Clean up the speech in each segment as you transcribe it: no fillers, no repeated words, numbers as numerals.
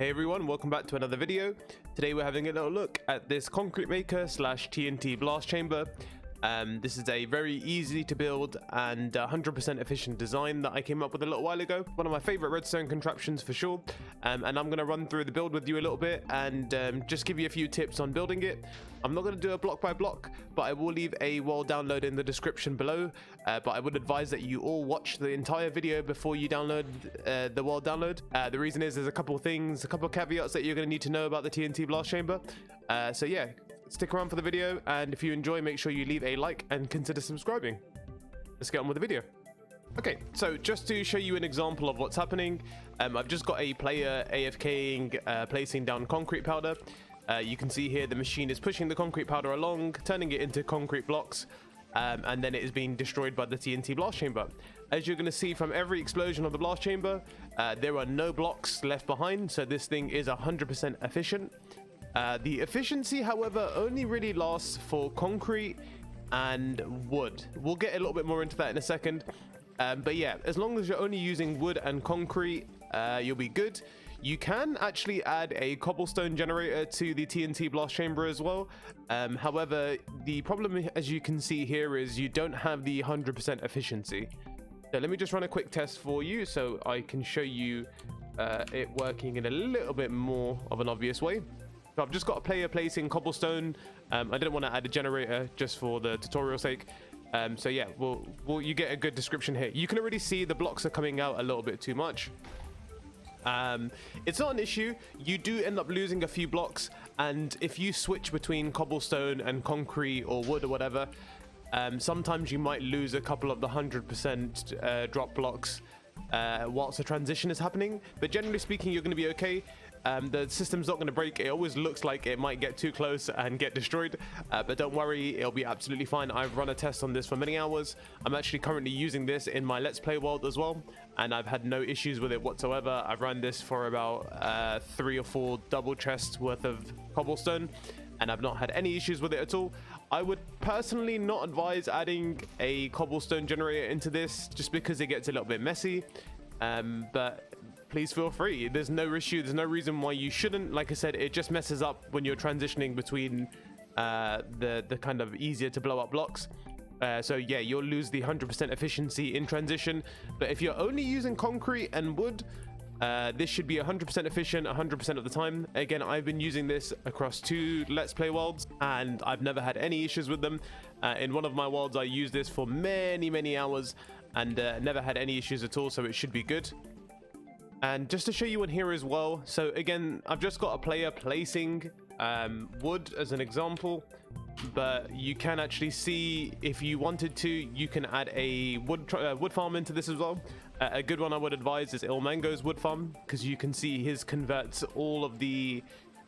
Hey everyone, welcome back to another video. Today we're having a little look at this concrete maker slash TNT blast chamber. This is a very easy to build and 100% efficient design that I came up with a little while ago. One of my favorite redstone contraptions for sure. And I'm going to run through the build with you a little bit and just give you a few tips on building it. I'm not going to do a block by block, but I will leave a world download in the description below. But I would advise that you all watch the entire video before you download the world download. The reason is there's a couple of caveats that you're going to need to know about the TNT blast chamber. So yeah, stick around for the video, and if you enjoy, make sure you leave a like and consider subscribing. Let's get on with the video. Okay, so just to show you an example of what's happening, I've just got a player AFKing, placing down concrete powder. You can see here the machine is pushing the concrete powder along, turning it into concrete blocks, and then it is being destroyed by the TNT blast chamber. As you're going to see from every explosion of the blast chamber, there are no blocks left behind, so this thing is 100% efficient. The efficiency, however, only really lasts for concrete and wood. We'll get a little bit more into that in a second. But yeah, as long as you're only using wood and concrete, you'll be good. You can actually add a cobblestone generator to the TNT blast chamber as well. However, the problem, as you can see here, is you don't have the 100% efficiency. So let me just run a quick test for you so I can show you it working in a little bit more of an obvious way. So I've just got a player placing cobblestone. I didn't want to add a generator just for the tutorial sake. So yeah, you get a good description here. You can already see the blocks are coming out a little bit too much. It's not an issue. You do end up losing a few blocks, and if you switch between cobblestone and concrete or wood or whatever, sometimes you might lose a couple of the 100% drop blocks whilst the transition is happening. But generally speaking, you're going to be okay. The system's not going to break. It always looks like it might get too close and get destroyed, but don't worry, it'll be absolutely fine. I've run a test on this for many hours. I'm actually currently using this in my Let's Play world as well, and I've had no issues with it whatsoever. I've run this for about 3 or 4 double chests worth of cobblestone, and I've not had any issues with it at all. I would personally not advise adding a cobblestone generator into this just because it gets a little bit messy, but please feel free. There's no issue. There's no reason why you shouldn't. Like I said, it just messes up when you're transitioning between the kind of easier to blow up blocks. So yeah, you'll lose the 100% efficiency in transition. But if you're only using concrete and wood, this should be 100% efficient 100% of the time. Again, I've been using this across 2 Let's Play worlds, and I've never had any issues with them. In one of my worlds, I used this for many hours and never had any issues at all, so it should be good. And just to show you in here as well, so again, I've just got a player placing wood as an example, but you can actually see, if you wanted to, you can add a wood farm into this as well. A good one I would advise is Ilmango's wood farm, because you can see his converts all the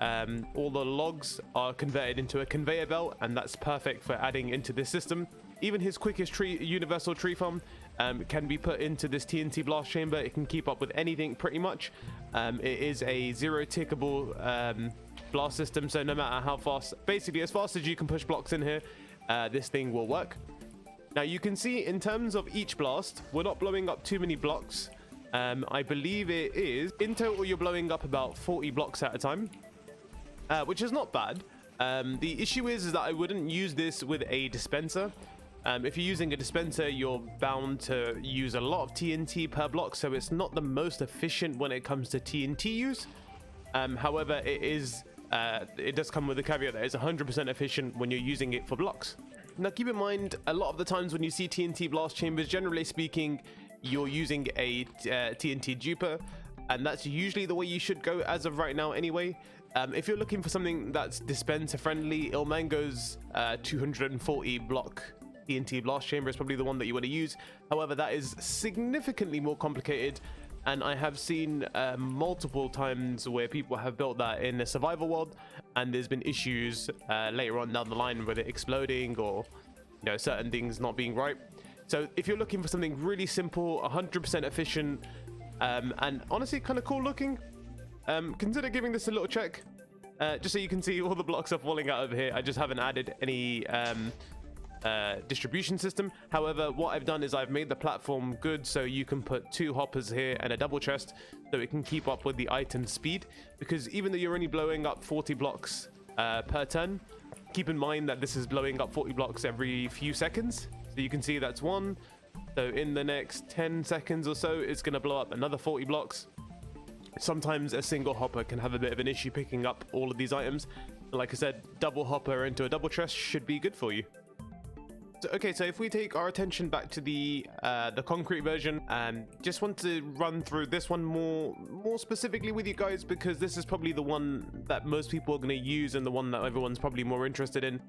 logs are converted into a conveyor belt, and that's perfect for adding into this system. Even his quickest universal tree farm can be put into this TNT blast chamber. It can keep up with anything pretty much. It is a 0 tickable blast system, so no matter how fast, basically as fast as you can push blocks in here, this thing will work. Now you can see in terms of each blast, we're not blowing up too many blocks. I believe it is, in total you're blowing up about 40 blocks at a time, which is not bad. The issue is that I wouldn't use this with a dispenser. If you're using a dispenser, you're bound to use a lot of TNT per block, so it's not the most efficient when it comes to TNT use. However, it does come with a caveat that it's 100% efficient when you're using it for blocks. Now keep in mind, a lot of the times when you see TNT blast chambers, generally speaking, you're using a TNT duper, and that's usually the way you should go as of right now anyway. If you're looking for something that's dispenser friendly, Ilmango's 240 block TNT blast chamber is probably the one that you want to use. However, that is significantly more complicated, and I have seen multiple times where people have built that in a survival world, and there's been issues later on down the line with it exploding, or certain things not being right. So if you're looking for something really simple, 100% efficient, and honestly kind of cool looking, consider giving this a little check, just so you can see all the blocks are falling out over here. I just haven't added any distribution system. However, what I've done is I've made the platform good so you can put 2 hoppers here and a double chest so it can keep up with the item speed, because even though you're only blowing up 40 blocks per turn, keep in mind that this is blowing up 40 blocks every few seconds. So you can see that's 1. So in the next 10 seconds or so, it's going to blow up another 40 blocks. Sometimes a single hopper can have a bit of an issue picking up all of these items. Like I said, double hopper into a double chest should be good for you. So, okay, so if we take our attention back to the concrete version, just want to run through this one more specifically with you guys, because this is probably the one that most people are going to use and the one that everyone's probably more interested in.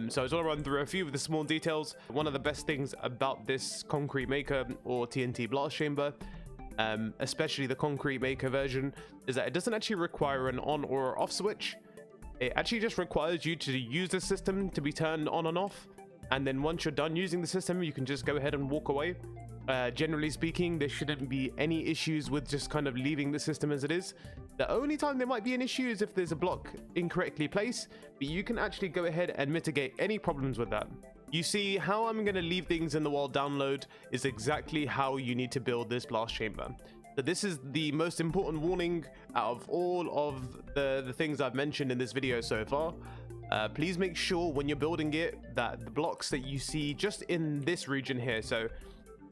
So I just want to run through a few of the small details. One of the best things about this concrete maker or TNT blast chamber, especially the concrete maker version, is that it doesn't actually require an on or off switch. It actually just requires you to use the system to be turned on and off. And then once you're done using the system, you can just go ahead and walk away. Generally speaking, there shouldn't be any issues with just kind of leaving the system as it is. The only time there might be an issue is if there's a block incorrectly placed, but you can actually go ahead and mitigate any problems with that. You see, how I'm going to leave things in the world download is exactly how you need to build this blast chamber. So this is the most important warning out of all of the things I've mentioned in this video so far. Please make sure when you're building it that the blocks that you see just in this region here, so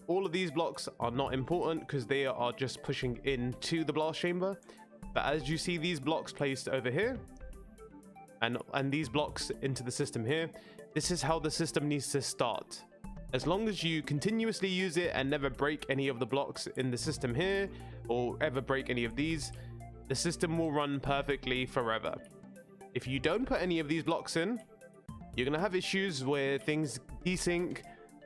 all of these blocks are not important because they are just pushing into the blast chamber. But as you see these blocks placed over here and these blocks into the system here, this is how the system needs to start. As long as you continuously use it and never break any of the blocks in the system here or ever break any of these, the system will run perfectly forever. If you don't put any of these blocks in, you're going to have issues where things desync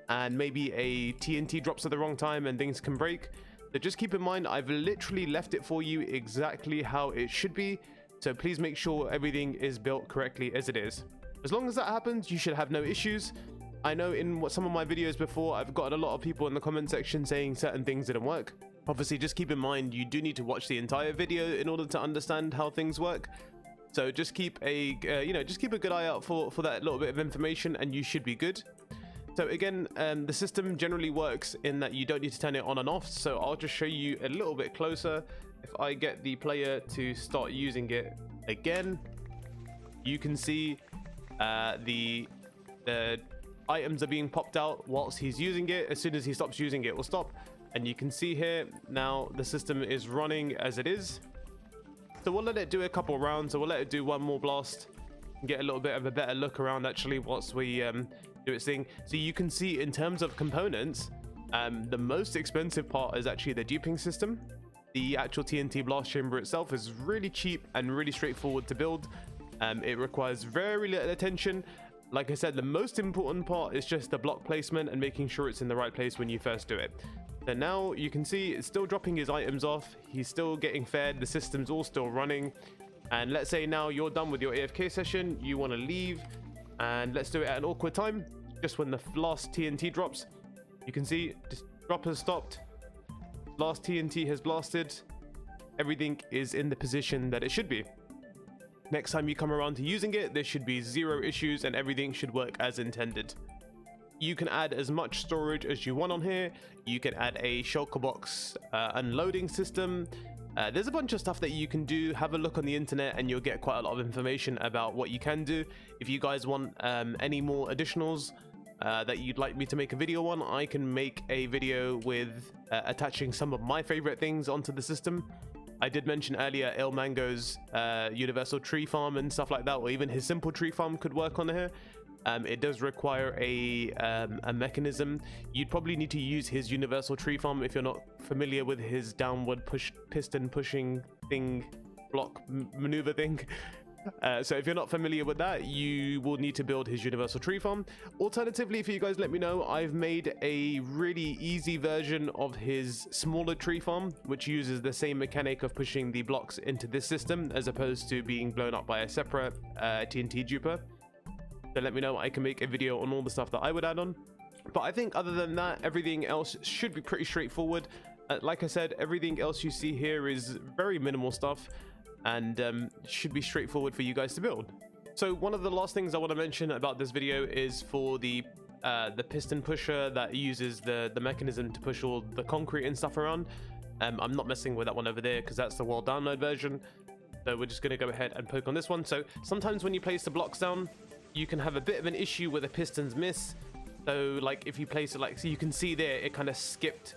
and maybe a TNT drops at the wrong time and things can break. So just keep in mind, I've literally left it for you exactly how it should be. So please make sure everything is built correctly as it is. As long as that happens, you should have no issues. I know in some of my videos before, I've gotten a lot of people in the comment section saying certain things didn't work. Obviously, just keep in mind, you do need to watch the entire video in order to understand how things work. So just keep a good eye out for that little bit of information and you should be good. So again, the system generally works in that you don't need to turn it on and off. So I'll just show you a little bit closer. If I get the player to start using it again, you can see the items are being popped out whilst he's using it. As soon as he stops using it, it will stop. And you can see here now the system is running as it is. So we'll let it do a couple rounds. So we'll let it do one more blast and get a little bit of a better look around actually whilst we do its thing. So you can see in terms of components, the most expensive part is actually the duping system. The actual TNT blast chamber itself is really cheap and really straightforward to build. It requires very little attention. Like I said, the most important part is just the block placement and making sure it's in the right place when you first do it. So now you can see it's still dropping his items off. He's still getting fed. The system's all still running. And let's say now you're done with your AFK session. You want to leave. And let's do it at an awkward time. Just when the last TNT drops. You can see this drop has stopped. Last TNT has blasted. Everything is in the position that it should be. Next time you come around to using it, there should be 0 issues and everything should work as intended. You can add as much storage as you want on here. You can add a shulker box unloading system. There's a bunch of stuff that you can do. Have a look on the internet and you'll get quite a lot of information about what you can do. If you guys want any more additionals that you'd like me to make a video on, I can make a video with attaching some of my favorite things onto the system. I did mention earlier Ilmango's universal tree farm and stuff like that, or even his simple tree farm could work on here. It does require a mechanism. You'd probably need to use his universal tree farm if you're not familiar with his downward push piston pushing thing, block maneuver thing. So if you're not familiar with that, you will need to build his universal tree farm. Alternatively, if you guys let me know, I've made a really easy version of his smaller tree farm, which uses the same mechanic of pushing the blocks into this system as opposed to being blown up by a separate TNT duper. So let me know, I can make a video on all the stuff that I would add on. But I think other than that, everything else should be pretty straightforward. Like I said, everything else you see here is very minimal stuff and should be straightforward for you guys to build. So one of the last things I want to mention about this video is for the the piston pusher that uses the mechanism to push all the concrete and stuff around. I'm not messing with that one over there because that's the world download version. So we're just going to go ahead and poke on this one. So sometimes when you place the blocks down, you can have a bit of an issue where the pistons miss. So like if you place it like, so you can see there, it kind of skipped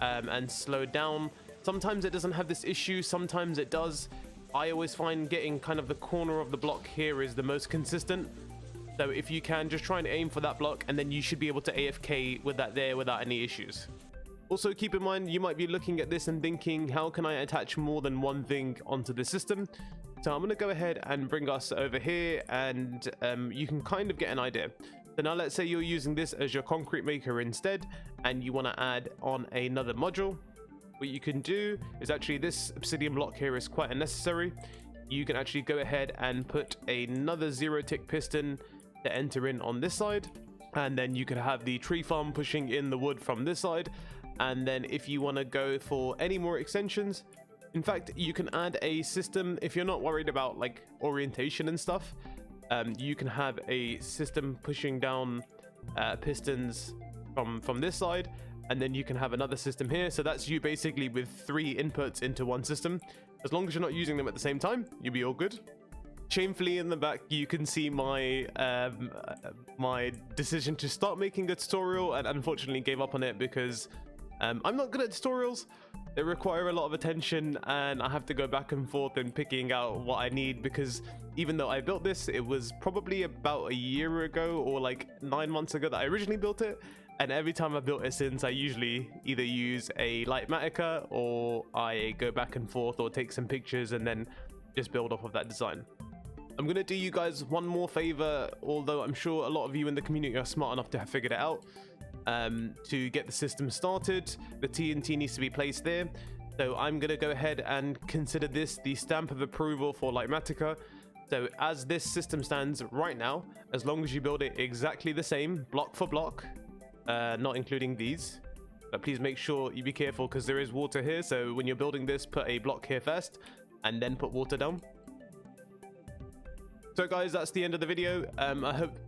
and slowed down. Sometimes it doesn't have this issue, sometimes it does. I always find getting kind of the corner of the block here is the most consistent. So if you can, just try and aim for that block, and then you should be able to AFK with that there without any issues. Also keep in mind, you might be looking at this and thinking, how can I attach more than one thing onto the system? So I'm going to go ahead and bring us over here, and you can kind of get an idea. So now let's say you're using this as your concrete maker instead, and you want to add on another module. What you can do is actually, this obsidian block here is quite unnecessary. You can actually go ahead and put another 0-tick piston to enter in on this side, and then you could have the tree farm pushing in the wood from this side. And then if you want to go for any more extensions, in fact, you can add a system if you're not worried about like orientation and stuff. You can have a system pushing down pistons from this side, and then you can have another system here. So that's you basically with 3 inputs into one system. As long as you're not using them at the same time, you'll be all good. Shamefully in the back, you can see my my decision to start making a tutorial, and unfortunately gave up on it because I'm not good at tutorials. They require a lot of attention, and I have to go back and forth in picking out what I need, because even though I built this, it was probably about a year ago or like 9 months ago that I originally built it. And every time I've built it since, I usually either use a Litematica or I go back and forth or take some pictures and then just build off of that design. I'm going to do you guys one more favor, although I'm sure a lot of you in the community are smart enough to have figured it out. To get the system started, the TNT needs to be placed there. So I'm going to go ahead and consider this the stamp of approval for Litematica. So as this system stands right now, as long as you build it exactly the same, block for block, not including these, but please make sure you be careful because there is water here. So when you're building this, put a block here first and then put water down. So guys, that's the end of the video. I hope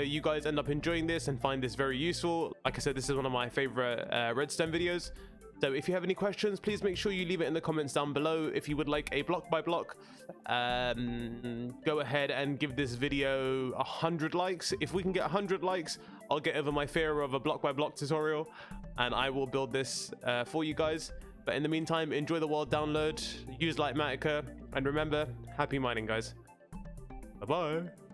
you guys end up enjoying this and find this very useful. Like I said, this is one of my favorite redstone videos. So if you have any questions, please make sure you leave it in the comments down below. If you would like a block by block, go ahead and give this video 100 likes. If we can get 100 likes, I'll get over my fear of a block by block tutorial, and I will build this for you guys. But in the meantime, enjoy the world download, use Litematica, and remember, happy mining, guys. Bye-bye.